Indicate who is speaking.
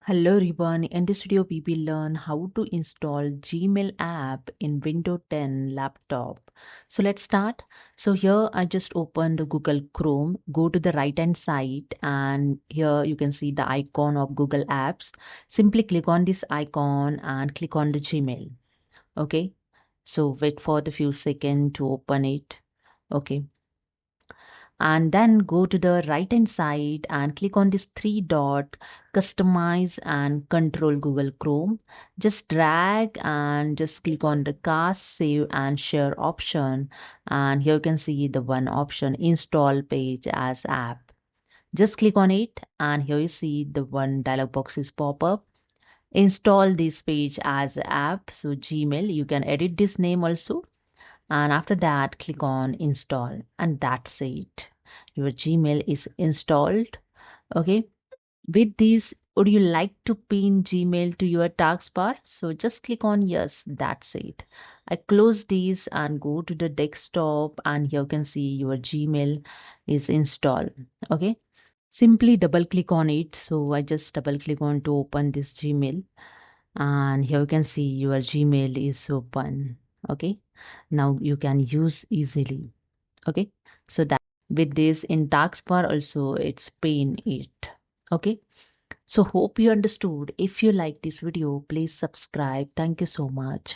Speaker 1: Hello everyone, in this video we will learn how to install Gmail app in Windows 10 laptop. So let's start. So here I just opened Google Chrome, go to the right hand side and here you can see the icon of Google Apps. Simply click on this icon and click on the Gmail. Okay, so wait for the few seconds to open it. Okay, and then go to the right hand side and click on this three dot, customize and control Google Chrome. Just drag and just click on the cast, save and share option, and here you can see the one option, install page as app. Just click on it and here you see the one dialog box is pop up. Install this page as app, so Gmail, you can edit this name also, and after that click on install and that's it, your Gmail is installed. Okay, with this, would you like to pin Gmail to your taskbar? So just click on yes, that's it. I close this and go to the desktop and here you can see your Gmail is installed. Okay, simply double click on it. So I just double click on to open this Gmail and here you can see your Gmail is open. Okay, now you can use easily. Okay, so that with this in taskbar also it's pin it. Okay, so hope you understood. If you like this video, please subscribe. Thank you so much.